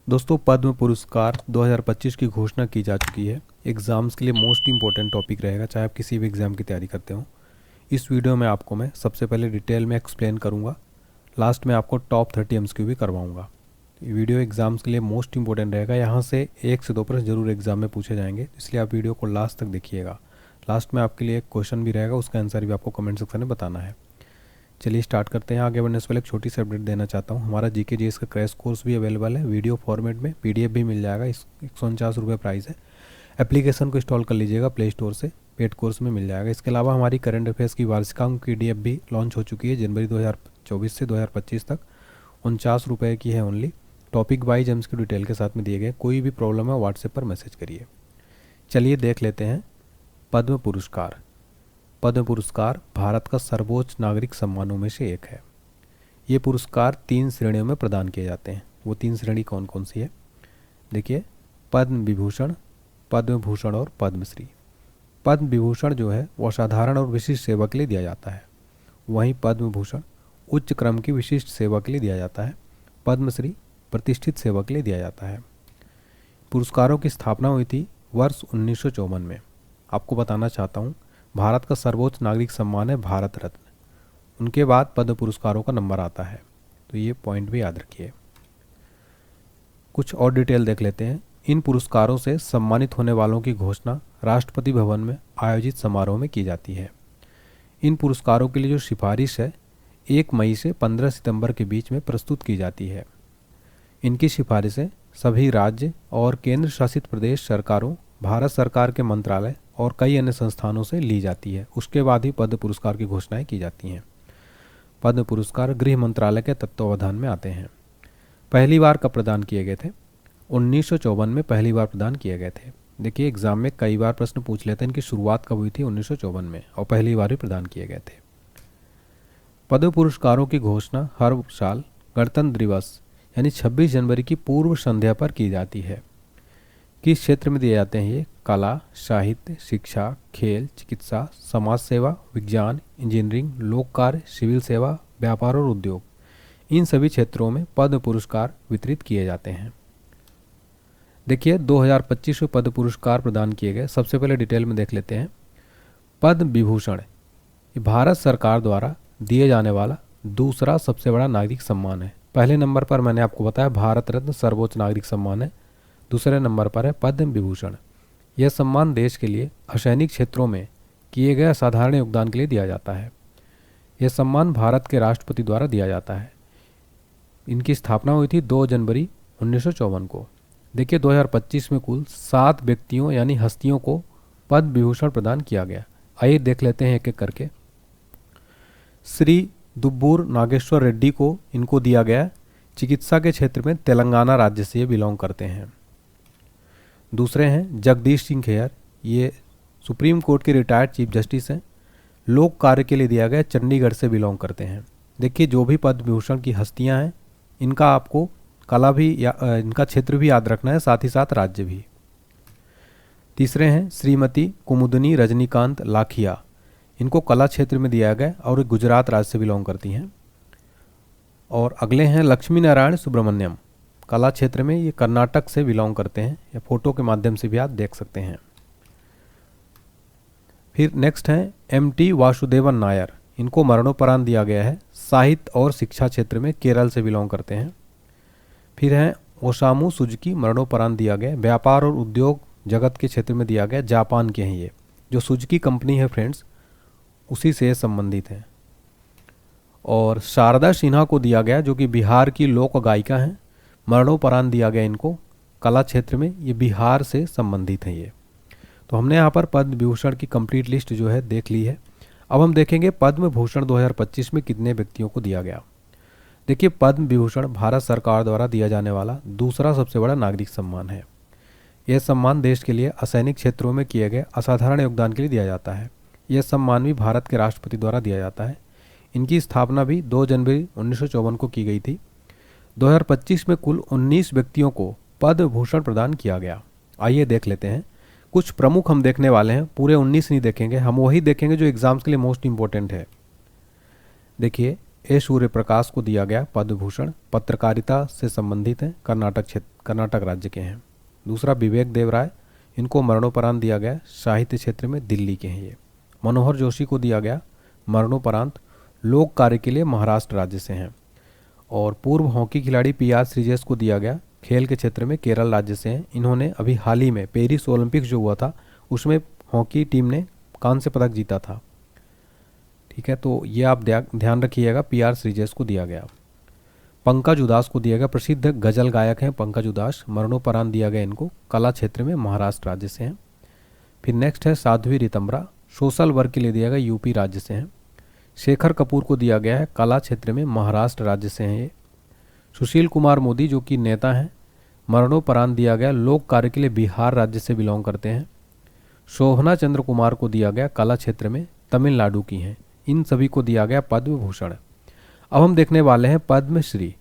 दोस्तों, पद्म पुरस्कार 2025 की घोषणा की जा चुकी है। एग्ज़ाम्स के लिए मोस्ट इंपॉर्टेंट टॉपिक रहेगा, चाहे आप किसी भी एग्ज़ाम की तैयारी करते हो। इस वीडियो में आपको मैं सबसे पहले डिटेल में एक्सप्लेन करूंगा। लास्ट में आपको टॉप 30 एमसीक्यू भी करवाऊंगा। ये वीडियो एग्ज़ाम्स के लिए मोस्ट इंपॉर्टेंट रहेगा। यहाँ से 1 से 2 प्रश्न जरूर एग्ज़ाम में पूछे जाएंगे, इसलिए आप वीडियो को लास्ट तक देखिएगा। लास्ट में आपके लिए एक क्वेश्चन भी रहेगा, उसका आंसर भी आपको कमेंट सेक्शन में बताना है। चलिए स्टार्ट करते हैं। आगे बढ़ने से पहले एक छोटी सी अपडेट देना चाहता हूँ। हमारा जीके जीएस का क्रैश कोर्स भी अवेलेबल है, वीडियो फॉर्मेट में, पीडीएफ भी मिल जाएगा। इस 149 रुपये प्राइस है। एप्लीकेशन को इंस्टॉल कर लीजिएगा प्ले स्टोर से, पेड कोर्स में मिल जाएगा। इसके अलावा हमारी करंट अफेयर्स की वार्षिकांक पीडीएफ भी लॉन्च हो चुकी है। जनवरी 2024 से 2025 तक 49 रुपये की है ओनली। टॉपिक वाइज एम्स की डिटेल के साथ में दिए गए। कोई भी प्रॉब्लम है व्हाट्सएप पर मैसेज करिए। चलिए देख लेते हैं पद्म पुरस्कार। पद्म पुरस्कार भारत का सर्वोच्च नागरिक सम्मानों में से एक है। ये पुरस्कार 3 श्रेणियों में प्रदान किए जाते हैं। वो 3 श्रेणी कौन कौन सी है देखिए, पद्म विभूषण, पद्म भूषण और पद्मश्री। पद्म विभूषण जो है वो असाधारण और विशिष्ट सेवा के लिए दिया जाता है। वहीं पद्म भूषण उच्च क्रम की विशिष्ट सेवा के लिए दिया जाता है। पद्मश्री प्रतिष्ठित सेवा के लिए दिया जाता है। पुरस्कारों की स्थापना हुई थी वर्ष 1954 में। आपको बताना चाहता हूँ, भारत का सर्वोच्च नागरिक सम्मान है भारत रत्न। उनके बाद पद्म पुरस्कारों का नंबर आता है, तो ये पॉइंट भी याद रखिए। कुछ और डिटेल देख लेते हैं। इन पुरस्कारों से सम्मानित होने वालों की घोषणा राष्ट्रपति भवन में आयोजित समारोह में की जाती है। इन पुरस्कारों के लिए जो सिफारिश है 1 मई से 15 सितंबर के बीच में प्रस्तुत की जाती है। इनकी सिफारिशें सभी राज्य और केंद्र शासित प्रदेश सरकारों, भारत सरकार के मंत्रालय और कई अन्य संस्थानों से ली जाती है। उसके बाद ही पद्म पुरस्कार की घोषणाएं की जाती हैं। पद्म पुरस्कार गृह मंत्रालय के तत्वावधान में आते हैं। पहली बार कब प्रदान किए गए थे? 1954 में पहली बार प्रदान किए गए थे। देखिए, एग्जाम में कई बार प्रश्न पूछ लेते हैं इनकी शुरुआत कब हुई थी, 1954 में, और पहली बार ही प्रदान किए गए थे। पद्म पुरस्कारों की घोषणा हर साल गणतंत्र दिवस यानी 26 जनवरी की पूर्व संध्या पर की जाती है। किस क्षेत्र में दिए जाते हैं ये? कला, साहित्य, शिक्षा, खेल, चिकित्सा, समाज सेवा, विज्ञान, इंजीनियरिंग, लोक कार्य, सिविल सेवा, व्यापार और उद्योग, इन सभी क्षेत्रों में पद्म पुरस्कार वितरित किए जाते हैं। देखिए, 2025 में पद्म पुरस्कार प्रदान किए गए। सबसे पहले डिटेल में देख लेते हैं। पद्म विभूषण ये भारत सरकार द्वारा दिए जाने वाला दूसरा सबसे बड़ा नागरिक सम्मान है। पहले नंबर पर मैंने आपको बताया भारत रत्न सर्वोच्च नागरिक सम्मान है। दूसरे नंबर पर है पद्म विभूषण। यह सम्मान देश के लिए असैनिक क्षेत्रों में किए गए असाधारण योगदान के लिए दिया जाता है। यह सम्मान भारत के राष्ट्रपति द्वारा दिया जाता है। इनकी स्थापना हुई थी 2 जनवरी 1954 को। देखिए, 2025 में कुल 7 व्यक्तियों यानी हस्तियों को पद्म विभूषण प्रदान किया गया। आइए देख लेते हैं एक एक करके। श्री दुब्बूर नागेश्वर रेड्डी को इनको दिया गया। चिकित्सा के क्षेत्र में तेलंगाना राज्य से ये बिलोंग करते हैं। दूसरे हैं जगदीश सिंह खेयर, ये सुप्रीम कोर्ट के रिटायर्ड चीफ जस्टिस हैं। लोक कार्य के लिए दिया गया, चंडीगढ़ से बिलोंग करते हैं। देखिए, जो भी पद्म विभूषण की हस्तियां हैं इनका आपको कला भी इनका क्षेत्र भी याद रखना है, साथ ही साथ राज्य भी। तीसरे हैं श्रीमती कुमुदनी रजनीकांत लाखिया, इनको कला क्षेत्र में दिया गया और गुजरात राज्य से बिलोंग करती हैं। और अगले हैं लक्ष्मी नारायण सुब्रमण्यम, कला क्षेत्र में ये कर्नाटक से बिलोंग करते हैं। या फोटो के माध्यम से भी आप देख सकते हैं। फिर नेक्स्ट हैं एमटी वासुदेवन नायर, इनको मरणोपरांत दिया गया है। साहित्य और शिक्षा क्षेत्र में केरल से बिलोंग करते हैं। फिर हैं ओसामू सुजुकी, मरणोपरांत दिया गया। व्यापार और उद्योग जगत के क्षेत्र में दिया गया, जापान के हैं ये। जो सुजुकी कंपनी है फ्रेंड्स, उसी से संबंधित हैं। और शारदा सिन्हा को दिया गया, जो कि बिहार की लोक गायिका हैं। मरणोपरांत दिया गया इनको, कला क्षेत्र में, ये बिहार से संबंधित हैं ये। तो हमने यहाँ पर पद्म विभूषण की कंप्लीट लिस्ट जो है देख ली है। अब हम देखेंगे पद्म भूषण 2025 में कितने व्यक्तियों को दिया गया। देखिए, पद्म विभूषण भारत सरकार द्वारा दिया जाने वाला दूसरा सबसे बड़ा नागरिक सम्मान है। यह सम्मान देश के लिए असैनिक क्षेत्रों में किए गए असाधारण योगदान के लिए दिया जाता है। यह सम्मान भी भारत के राष्ट्रपति द्वारा दिया जाता है। इनकी स्थापना भी 2 जनवरी 1954 को की गई थी। 2025 में कुल 19 व्यक्तियों को पद्म भूषण प्रदान किया गया। आइए देख लेते हैं। कुछ प्रमुख हम देखने वाले हैं, पूरे 19 नहीं देखेंगे, हम वही देखेंगे जो एग्जाम्स के लिए मोस्ट इंपॉर्टेंट है। देखिए, ए सूर्य प्रकाश को दिया गया पद्म भूषण, पत्रकारिता से संबंधित हैं, कर्नाटक राज्य के हैं। दूसरा विवेक देव राय, इनको मरणोपरांत दिया गया, साहित्य क्षेत्र में दिल्ली के हैं ये। मनोहर जोशी को दिया गया मरणोपरांत, लोक कार्य के लिए महाराष्ट्र राज्य से हैं। और पूर्व हॉकी खिलाड़ी पीआर श्रीजेश को दिया गया, खेल के क्षेत्र में केरल राज्य से हैं। इन्होंने अभी हाल ही में पेरिस ओलंपिक्स जो हुआ था उसमें हॉकी टीम ने कांस्य पदक जीता था। ठीक है, तो ये आप ध्यान रखिएगा, पीआर श्रीजेश को दिया गया। पंकज उदास को दिया गया, प्रसिद्ध गजल गायक हैं पंकज उदास, मरणोपरांत दिया गया इनको, कला क्षेत्र में महाराष्ट्र राज्य से हैं। फिर नेक्स्ट है साध्वी रितंबरा, सोशल वर्क के लिए दिया गया, यूपी राज्य से हैं। शेखर कपूर को दिया गया है, कला क्षेत्र में महाराष्ट्र राज्य से हैं ये। सुशील कुमार मोदी जो कि नेता हैं, मरणोपरांत दिया गया, लोक कार्य के लिए बिहार राज्य से बिलोंग करते हैं। शोभना चंद्र कुमार को दिया गया, कला क्षेत्र में तमिलनाडु की हैं। इन सभी को दिया गया पद्म भूषण। अब हम देखने वाले हैं पद्मश्री।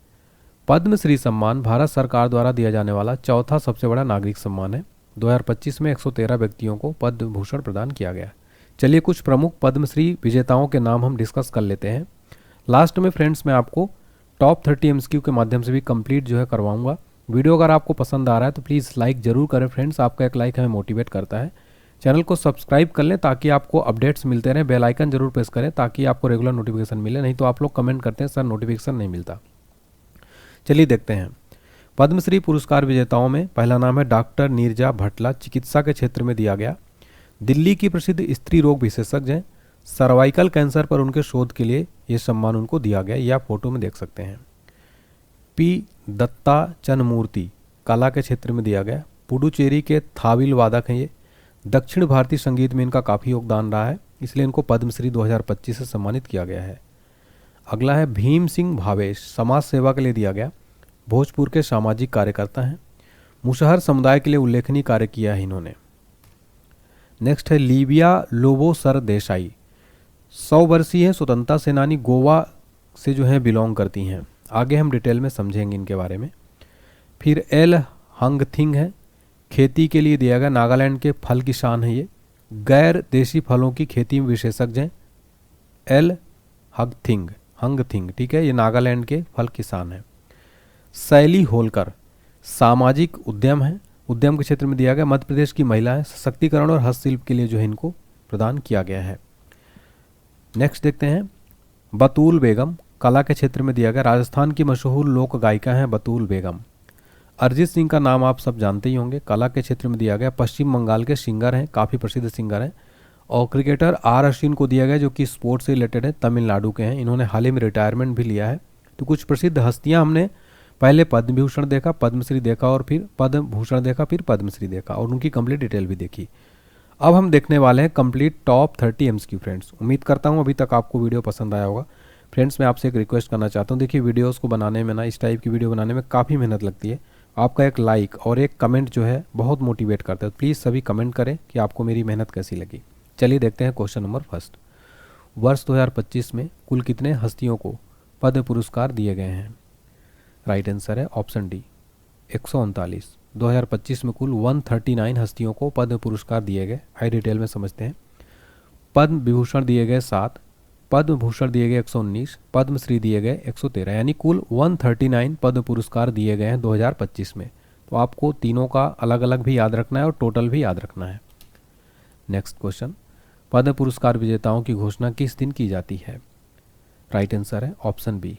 पद्मश्री सम्मान भारत सरकार द्वारा दिया जाने वाला चौथा सबसे बड़ा नागरिक सम्मान है। 2025 में 113 व्यक्तियों को पद्म भूषण प्रदान किया गया। चलिए कुछ प्रमुख पद्मश्री विजेताओं के नाम हम डिस्कस कर लेते हैं। लास्ट में फ्रेंड्स मैं आपको टॉप 30 MCQ के माध्यम से भी कंप्लीट जो है करवाऊंगा। वीडियो अगर आपको पसंद आ रहा है तो प्लीज़ लाइक जरूर करें फ्रेंड्स, आपका एक लाइक हमें मोटिवेट करता है। चैनल को सब्सक्राइब कर लें ताकि आपको अपडेट्स मिलते रहें, बेल आइकन जरूर प्रेस करें ताकि आपको रेगुलर नोटिफिकेशन मिले, नहीं तो आप लोग कमेंट करते हैं सर नोटिफिकेशन नहीं मिलता। चलिए देखते हैं पद्मश्री पुरस्कार विजेताओं में पहला नाम है डॉक्टर नीरजा भटला, चिकित्सा के क्षेत्र में दिया गया। दिल्ली की प्रसिद्ध स्त्री रोग विशेषज्ञ हैं, सर्वाइकल कैंसर पर उनके शोध के लिए ये सम्मान उनको दिया गया, यह आप फोटो में देख सकते हैं। पी दत्ता चनमूर्ति, कला के क्षेत्र में दिया गया, पुडुचेरी के थाविल वादक हैं ये। दक्षिण भारतीय संगीत में इनका काफ़ी योगदान रहा है, इसलिए इनको पद्मश्री 2025 से सम्मानित किया गया है। अगला है भीम सिंह भावेश, समाज सेवा के लिए दिया गया, भोजपुर के सामाजिक कार्यकर्ता हैं, मुसहर समुदाय के लिए उल्लेखनीय कार्य किया है इन्होंने। नेक्स्ट है लीबिया लोबो सर देसाई, 100 वर्षीय है, स्वतंत्रता सेनानी, गोवा से जो है बिलोंग करती हैं। आगे हम डिटेल में समझेंगे इनके बारे में। फिर एल हंगथिंग है, खेती के लिए दिया गया, नागालैंड के फल किसान है ये, गैर देशी फलों की खेती में विशेषज्ञ हैं। एल हंगथिंग, ठीक है, ये नागालैंड के फल किसान हैं। शैली होलकर, सामाजिक उद्यम है, उद्यम के क्षेत्र में दिया गया, मध्य प्रदेश की महिला है, सशक्तिकरण और हस्तशिल्प के लिए जो है इनको प्रदान किया गया है। नेक्स्ट देखते हैं बतूल बेगम, कला के क्षेत्र में दिया गया, राजस्थान की मशहूर लोक गायिका हैं बतूल बेगम। अरिजीत सिंह का नाम आप सब जानते ही होंगे, कला के क्षेत्र में दिया गया, पश्चिम बंगाल के सिंगर हैं, काफ़ी प्रसिद्ध सिंगर हैं। और क्रिकेटर आर अश्विन को दिया गया जो कि स्पोर्ट्स से रिलेटेड है, तमिलनाडु के हैं, इन्होंने हाल ही में रिटायरमेंट भी लिया है। तो कुछ प्रसिद्ध हस्तियां हमने पहले पद्म भूषण देखा, पद्मश्री देखा और फिर पद्म भूषण देखा, फिर पद्मश्री देखा और उनकी कंप्लीट डिटेल भी देखी। अब हम देखने वाले हैं कंप्लीट टॉप 30 MCQ फ्रेंड्स। उम्मीद करता हूँ अभी तक आपको वीडियो पसंद आया होगा। फ्रेंड्स मैं आपसे एक रिक्वेस्ट करना चाहता हूँ, देखिए वीडियोज़ को बनाने में ना, इस टाइप की वीडियो बनाने में काफ़ी मेहनत लगती है। आपका एक लाइक और एक कमेंट जो है बहुत मोटिवेट करता है, तो प्लीज़ सभी कमेंट करें कि आपको मेरी मेहनत कैसी लगी। चलिए देखते हैं क्वेश्चन नंबर फर्स्ट। वर्ष 2025 में कुल कितने हस्तियों को पद्म पुरस्कार दिए गए हैं? राइट आंसर है ऑप्शन डी 139। 2025 में कुल 139 हस्तियों को पद्म पुरस्कार दिए गए। आई डिटेल में समझते हैं। पद्म विभूषण दिए गए 7, पद्म भूषण दिए गए 119, पद्मश्री दिए गए 113, यानी कुल 139 पद्म पुरस्कार दिए गए हैं 2025 में। तो आपको तीनों का अलग अलग भी याद रखना है और टोटल भी याद रखना है। नेक्स्ट क्वेश्चन, पद्म पुरस्कार विजेताओं की घोषणा किस दिन की जाती है? राइट आंसर है ऑप्शन बी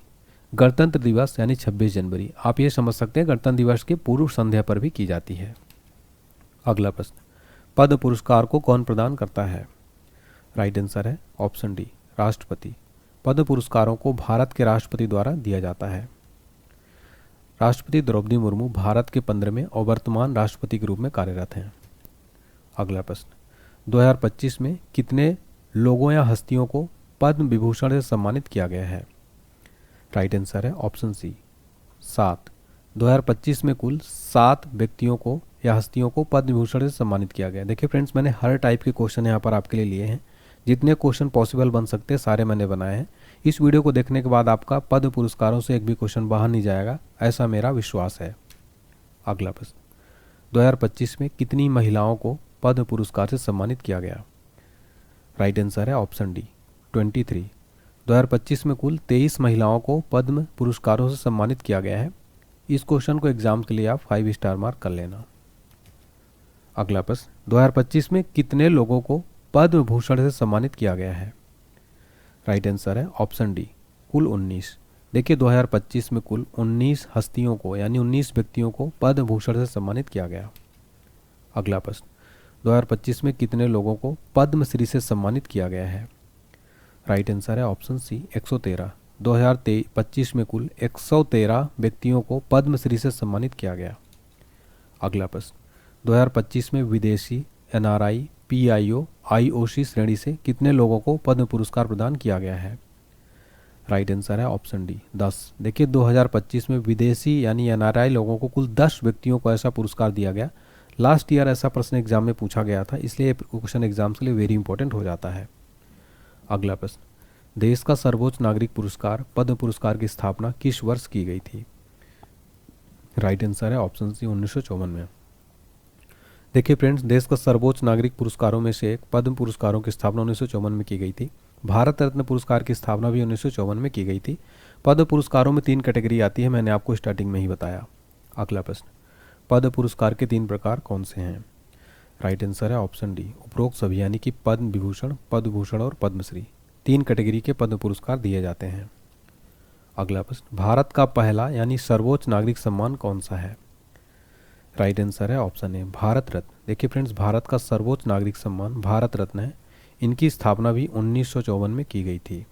गणतंत्र दिवस यानी 26 जनवरी। आप ये समझ सकते हैं गणतंत्र दिवस के पूर्व संध्या पर भी की जाती है। अगला प्रश्न, पद्म पुरस्कार को कौन प्रदान करता है? राइट आंसर है ऑप्शन डी राष्ट्रपति। पद्म पुरस्कारों को भारत के राष्ट्रपति द्वारा दिया जाता है। राष्ट्रपति द्रौपदी मुर्मू भारत के 15वें और वर्तमान राष्ट्रपति के रूप में कार्यरत हैं। अगला प्रश्न, 2025 में कितने लोगों या हस्तियों को पद्म विभूषण से सम्मानित किया गया है? राइट आंसर है ऑप्शन सी 7। 2025 में कुल 7 व्यक्तियों को या हस्तियों को पद्म विभूषण से सम्मानित किया गया। देखिए फ्रेंड्स, मैंने हर टाइप के क्वेश्चन यहाँ पर आपके लिए लिए हैं, जितने क्वेश्चन पॉसिबल बन सकते हैं सारे मैंने बनाए हैं। इस वीडियो को देखने के बाद आपका पद्म पुरस्कारों से एक भी क्वेश्चन बाहर नहीं जाएगा, ऐसा मेरा विश्वास है। अगला प्रश्न, 2025 में कितनी महिलाओं को पद्म पुरस्कार से सम्मानित किया गया? राइट आंसर है ऑप्शन डी 23। 2025 में कुल 23 महिलाओं को पद्म पुरस्कारों से सम्मानित किया गया है। इस क्वेश्चन को एग्जाम के लिए आप 5 स्टार मार्क कर लेना। अगला प्रश्न, 2025 में कितने लोगों को पद्म भूषण से सम्मानित किया गया है? राइट आंसर है ऑप्शन डी, कुल 19। देखिए 2025 में कुल 19 हस्तियों को यानी 19 व्यक्तियों को पद्म भूषण से सम्मानित किया गया। अगला प्रश्न, 2025 में कितने लोगों को पद्मश्री से सम्मानित किया गया है? राइट आंसर है ऑप्शन सी, 113। 2025 में कुल 113 व्यक्तियों को पद्मश्री से सम्मानित किया गया। अगला प्रश्न, 2025 में विदेशी, एनआरआई, पीआईओ, आईओसी श्रेणी से कितने लोगों को पद्म पुरस्कार प्रदान किया गया है? राइट आंसर है ऑप्शन डी, 10। देखिए 2025 में विदेशी यानी एनआरआई लोगों को कुल 10 व्यक्तियों को ऐसा पुरस्कार दिया गया। लास्ट ईयर ऐसा प्रश्न एग्जाम में पूछा गया था, इसलिए क्वेश्चन एग्जाम के लिए वेरी इंपॉर्टेंट हो जाता है। अगला प्रश्न, देश का सर्वोच्च नागरिक पुरस्कार पद्म पुरस्कार की स्थापना किस वर्ष की गई थी? राइट आंसर है ऑप्शन सी, 1954 में। देखिए फ्रेंड्स, देश का सर्वोच्च नागरिक पुरस्कारों में से एक पद्म पुरस्कारों की स्थापना 1954 में की गई थी। भारत रत्न पुरस्कार की स्थापना भी 1954 में की गई थी। पद्म पुरस्कारों में 3 कैटेगरी आती है, मैंने आपको स्टार्टिंग में ही बताया। अगला प्रश्न, पद्म पुरस्कार के 3 प्रकार कौन से हैं? राइट आंसर है ऑप्शन डी, उपरोक्त सभी यानी कि पद्म विभूषण, पद्म भूषण और पद्मश्री। 3 कैटेगरी के पद्म पुरस्कार दिए जाते हैं। अगला प्रश्न, भारत का पहला यानी सर्वोच्च नागरिक सम्मान कौन सा है? राइट आंसर है ऑप्शन ए, भारत रत्न। देखिए फ्रेंड्स, भारत का सर्वोच्च नागरिक सम्मान भारत रत्न है। इनकी स्थापना भी 1954 में की गई थी।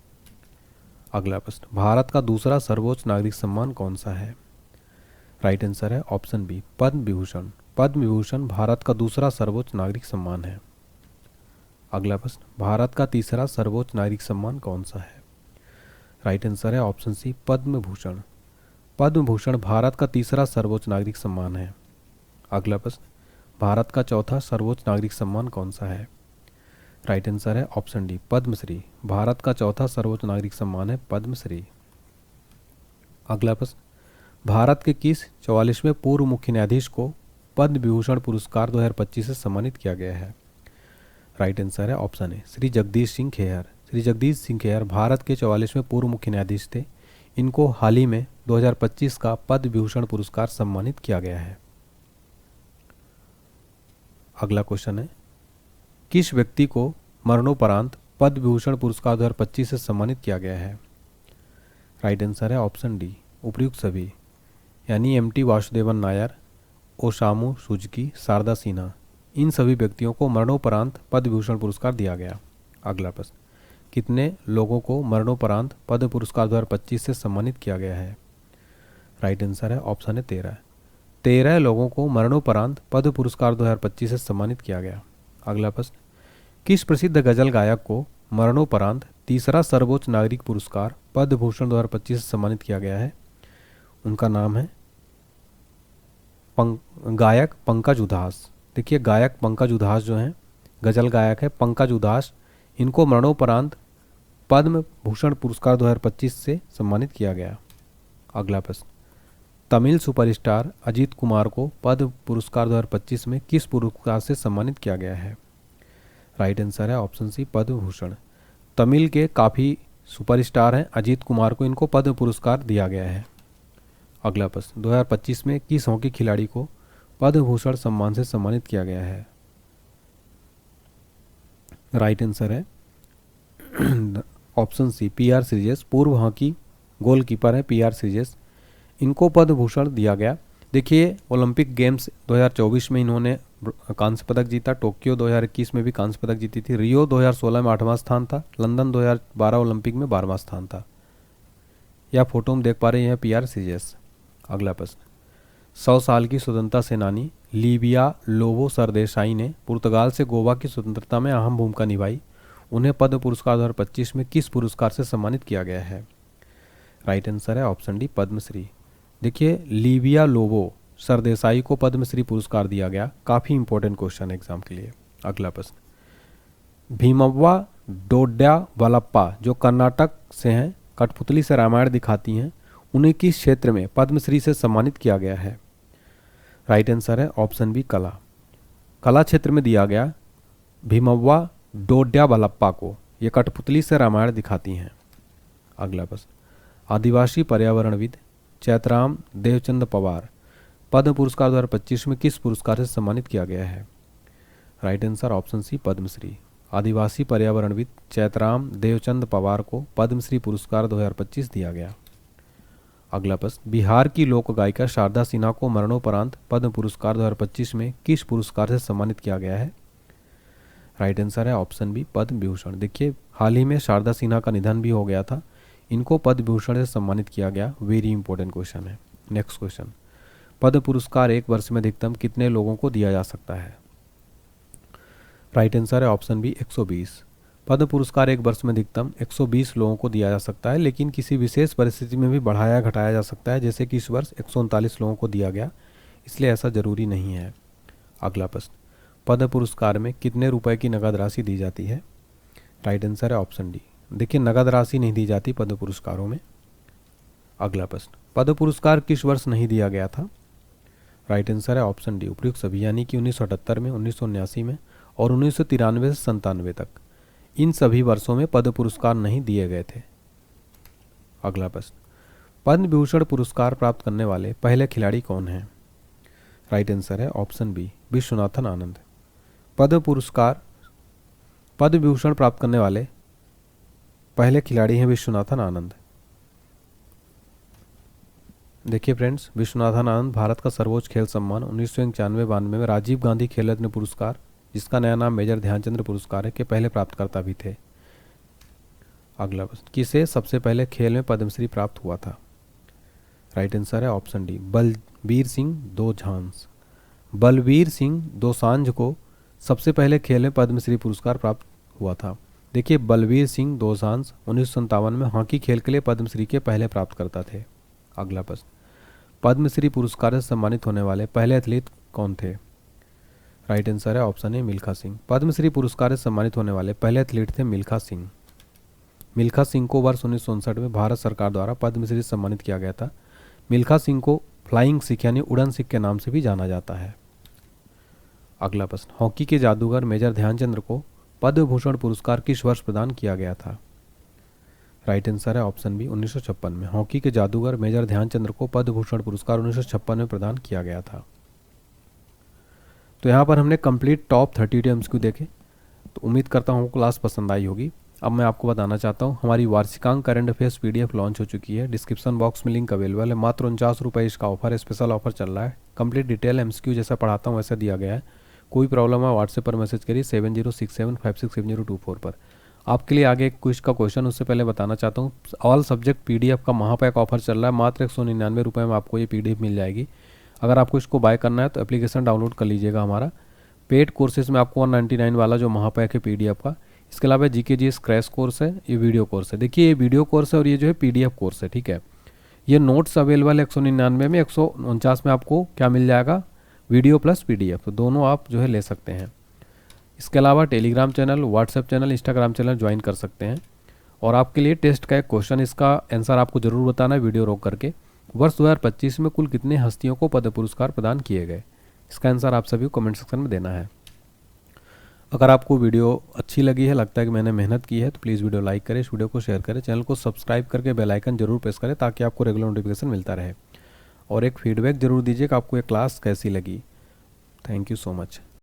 अगला प्रश्न, भारत का दूसरा सर्वोच्च नागरिक सम्मान कौन सा है? राइट आंसर है ऑप्शन बी, पद्म विभूषण। पद्म विभूषण भारत का दूसरा सर्वोच्च नागरिक सम्मान है। अगला प्रश्न, भारत का तीसरा सर्वोच्च नागरिक सम्मान कौन सा है? राइट आंसर है ऑप्शन सी, पद्म भूषण। पद्म भूषण भारत का तीसरा सर्वोच्च नागरिक सम्मान है। अगला प्रश्न, भारत का चौथा सर्वोच्च नागरिक सम्मान कौन सा है? राइट आंसर है ऑप्शन डी, पद्मश्री। भारत का चौथा सर्वोच्च नागरिक सम्मान है पद्मश्री। अगला प्रश्न, भारत के किस 44वें पूर्व मुख्य न्यायाधीश को पद्म विभूषण पुरस्कार 2025 से सम्मानित किया गया है? राइट आंसर है ऑप्शन ए, श्री जगदीश सिंह खेहर। श्री जगदीश सिंह खेहर भारत के 44वें पूर्व मुख्य न्यायाधीश थे। इनको हाल ही में 2025 का पद्म विभूषण पुरस्कार सम्मानित किया गया है। अगला क्वेश्चन है, किस व्यक्ति को मरणोपरांत पद्म विभूषण पुरस्कार 2025 से सम्मानित किया गया है? राइट आंसर है ऑप्शन डी, उपयुक्त सभी यानी एमटी वासुदेवन नायर, ओसामू सुजुकी, शारदा सिन्हा। इन सभी व्यक्तियों को मरणोपरांत पद्म विभूषण पुरस्कार दिया गया। अगला प्रश्न, कितने लोगों को मरणोपरांत पद्म पुरस्कार 2025 से सम्मानित किया गया है? राइट आंसर है ऑप्शन है 13। 13 लोगों को मरणोपरांत पद्म पुरस्कार 2025 से सम्मानित किया गया। अगला प्रश्न, किस प्रसिद्ध गजल गायक को मरणोपरांत तीसरा सर्वोच्च नागरिक पुरस्कार पद्म भूषण 2025 से सम्मानित किया गया है? उनका नाम है गायक पंकज उधास। देखिए गायक पंकज उधास जो हैं, गजल गायक है पंकज उधास, इनको मरणोपरांत पद्म भूषण पुरस्कार 2025 से सम्मानित किया गया। अगला प्रश्न, तमिल सुपरस्टार अजीत कुमार को पद्म पुरस्कार 2025 में किस पुरस्कार से सम्मानित किया गया है? राइट आंसर है ऑप्शन सी, पद्म भूषण। तमिल के काफ़ी सुपरस्टार हैं अजीत कुमार को, इनको पद्म पुरस्कार दिया गया है। अगला प्रश्न, 2025 में किस हॉकी खिलाड़ी को पद्म भूषण सम्मान से सम्मानित किया गया है? राइट आंसर है ऑप्शन सी, पीआर श्रीजेश। पूर्व हॉकी गोलकीपर है पीआर श्रीजेश, इनको पद्म भूषण दिया गया। देखिए ओलंपिक गेम्स 2024 में इन्होंने कांस्य पदक जीता, टोक्यो 2021 में भी कांस्य पदक जीती थी, रियो 2016 में 8वां स्थान था, लंदन 2012 ओलंपिक में 12वां स्थान था। यह फोटो हम देख पा रहे हैं पीआर श्रीजेश। अगला प्रश्न, 100 साल की स्वतंत्रता सेनानी लीबिया लोबो सरदेसाई ने पुर्तगाल से गोवा की स्वतंत्रता में अहम भूमिका निभाई। उन्हें पद्म पुरस्कार 2025 में किस पुरस्कार से सम्मानित किया गया है? राइट आंसर है ऑप्शन डी, पद्मश्री। देखिए लीबिया लोबो सरदेसाई को पद्मश्री पुरस्कार दिया गया। काफ़ी इंपॉर्टेंट क्वेश्चन है एग्जाम के लिए। अगला प्रश्न, भीमव्वा डोड्या वलप्पा जो कर्नाटक से हैं, कठपुतली से रामायण दिखाती हैं, उन्हें किस क्षेत्र में पद्मश्री से सम्मानित किया गया है? राइट आंसर है ऑप्शन बी, कला। कला क्षेत्र में दिया गया भीमव्वा डोड्या वलप्पा को। ये कठपुतली से रामायण दिखाती हैं। अगला प्रश्न, आदिवासी पर्यावरणविद चैतराम देवचंद पवार पद्म पुरस्कार 2025 में किस पुरस्कार से सम्मानित किया गया है? Right answer option C, Padma Shri. आदिवासी पर्यावरणविद चैतराम देवचंद पवार को पद्मश्री पुरस्कार 2025 दिया गया। अगला प्रश्न, बिहार की लोक गायिका शारदा सिन्हा को मरणोपरांत पद्म पुरस्कार 2025 में किस पुरस्कार से सम्मानित किया गया है? राइट आंसर है ऑप्शन बी, पद्म विभूषण। देखिए हाल ही में शारदा सिन्हा का निधन भी हो गया था, इनको पद्म विभूषण से सम्मानित किया गया। वेरी इंपॉर्टेंट क्वेश्चन है। नेक्स्ट क्वेश्चन, पद्म पुरस्कार एक वर्ष में अधिकतम कितने लोगों को दिया जा सकता है? राइट आंसर है ऑप्शन बी, 120। पद्म पुरस्कार एक वर्ष में अधिकतम 120 लोगों को दिया जा सकता है, लेकिन किसी विशेष परिस्थिति में भी बढ़ाया घटाया जा सकता है, जैसे कि इस वर्ष 139 लोगों को दिया गया, इसलिए ऐसा जरूरी नहीं है। अगला प्रश्न, पद्म पुरस्कार में कितने रुपए की नगद राशि दी जाती है? राइट आंसर है ऑप्शन डी। देखिए नगद राशि नहीं दी जाती पद्म पुरस्कारों में। अगला प्रश्न, पद्म पुरस्कार किस वर्ष नहीं दिया गया था? राइट आंसर है ऑप्शन डी, उपयुक्त सभी, यानी कि 1978 में, 1979 में और 1993 से 97 तक, इन सभी वर्षों में पद्म पुरस्कार नहीं दिए गए थे। अगला प्रश्न, पद्म विभूषण पुरस्कार प्राप्त करने वाले पहले खिलाड़ी कौन हैं? राइट आंसर है ऑप्शन बी, विश्वनाथन आनंद। पद्म विभूषण प्राप्त करने वाले पहले खिलाड़ी हैं विश्वनाथन आनंद। देखिए फ्रेंड्स, विश्वनाथन आनंद भारत का सर्वोच्च खेल सम्मान 1991-92 में राजीव गांधी खेल रत्न पुरस्कार, जिसका नया नाम मेजर ध्यानचंद पुरस्कार है, के पहले प्राप्तकर्ता भी थे। अगला प्रश्न, किसे सबसे पहले खेल में पद्मश्री प्राप्त हुआ था? राइट आंसर है ऑप्शन डी, बलबीर सिंह दोसांझ। बलबीर सिंह दोसांझ को सबसे पहले खेल में पद्मश्री पुरस्कार प्राप्त हुआ था। देखिए बलबीर सिंह दोसांझ 1957 में हॉकी खेल के लिए पद्मश्री के पहले प्राप्तकर्ता थे। अगला प्रश्न, पद्मश्री पुरस्कार से सम्मानित होने वाले पहले एथलीट कौन थे? राइट आंसर है ऑप्शन ए, मिल्खा सिंह। पद्मश्री पुरस्कार से सम्मानित होने वाले पहले एथलीट थे मिल्खा सिंह। मिल्खा सिंह को वर्ष 1959 में भारत सरकार द्वारा पद्मश्री से सम्मानित किया गया था। मिल्खा सिंह को फ्लाइंग सिख यानी उड़न सिख के नाम से भी जाना जाता है। अगला प्रश्न, हॉकी के जादूगर मेजर ध्यानचंद को पद्म भूषण पुरस्कार किस वर्ष प्रदान किया गया था? राइट आंसर है ऑप्शन बी, 1956 में। हॉकी के जादूगर मेजर ध्यानचंद को पद्म भूषण पुरस्कार 1956 में प्रदान किया गया था। तो यहाँ पर हमने कंप्लीट टॉप 32 एमसीक्यू देखे, तो उम्मीद करता हूँ क्लास पसंद आई होगी। अब मैं आपको बताना चाहता हूँ, हमारी वार्षिकांक करंट अफेयर्स पीडीएफ लॉन्च हो चुकी है। डिस्क्रिप्शन बॉक्स में लिंक अवेलेबल है। मात्र 49 रुपये इसका ऑफर है, स्पेशल ऑफर चल रहा है। कंप्लीट डिटेल एमसीक्यू जैसा पढ़ाता हूँ वैसा दिया गया है। कोई प्रॉब्लम है व्हाट्सएप पर मैसेज करिए 7067567024 पर। आपके लिए आगे एक क्विज का क्वेश्चन, उससे पहले बताना चाहता हूँ ऑल सब्जेक्ट पीडीएफ का महापैक ऑफर चल रहा है। मात्र 199 रुपये में आपको ये पीडीएफ मिल जाएगी। अगर आपको इसको बाय करना है तो एप्लीकेशन डाउनलोड कर लीजिएगा। हमारा पेड कोर्सेज में आपको 199 वाला जो महापैक है पीडीएफ का, इसके अलावा जीके जीएस क्रैश कोर्स है, ये वीडियो कोर्स है। देखिए ये वीडियो कोर्स है और ये जो है पीडीएफ कोर्स है, ठीक है। ये नोट्स अवेलेबल है 199 में, 149 में आपको क्या मिल जाएगा, वीडियो प्लस पीडीएफ, तो दोनों आप जो है ले सकते हैं। इसके अलावा Telegram channel, WhatsApp channel, Instagram channel join कर सकते हैं। और आपके लिए टेस्ट का एक क्वेश्चन, इसका आंसर आपको जरूर बताना है वीडियो रोक करके। वर्ष 2025 में कुल कितने हस्तियों को पद्म पुरस्कार प्रदान किए गए? इसका आंसर आप सभी को कमेंट सेक्शन में देना है। अगर आपको वीडियो अच्छी लगी है, लगता है कि मैंने मेहनत की है, तो प्लीज़ वीडियो लाइक करें, इस वीडियो को शेयर करें, चैनल को सब्सक्राइब करके बेल आइकन जरूर प्रेस करें ताकि आपको रेगुलर नोटिफिकेशन मिलता रहे। और एक फीडबैक जरूर दीजिए कि आपको ये क्लास कैसी लगी। Thank you so much.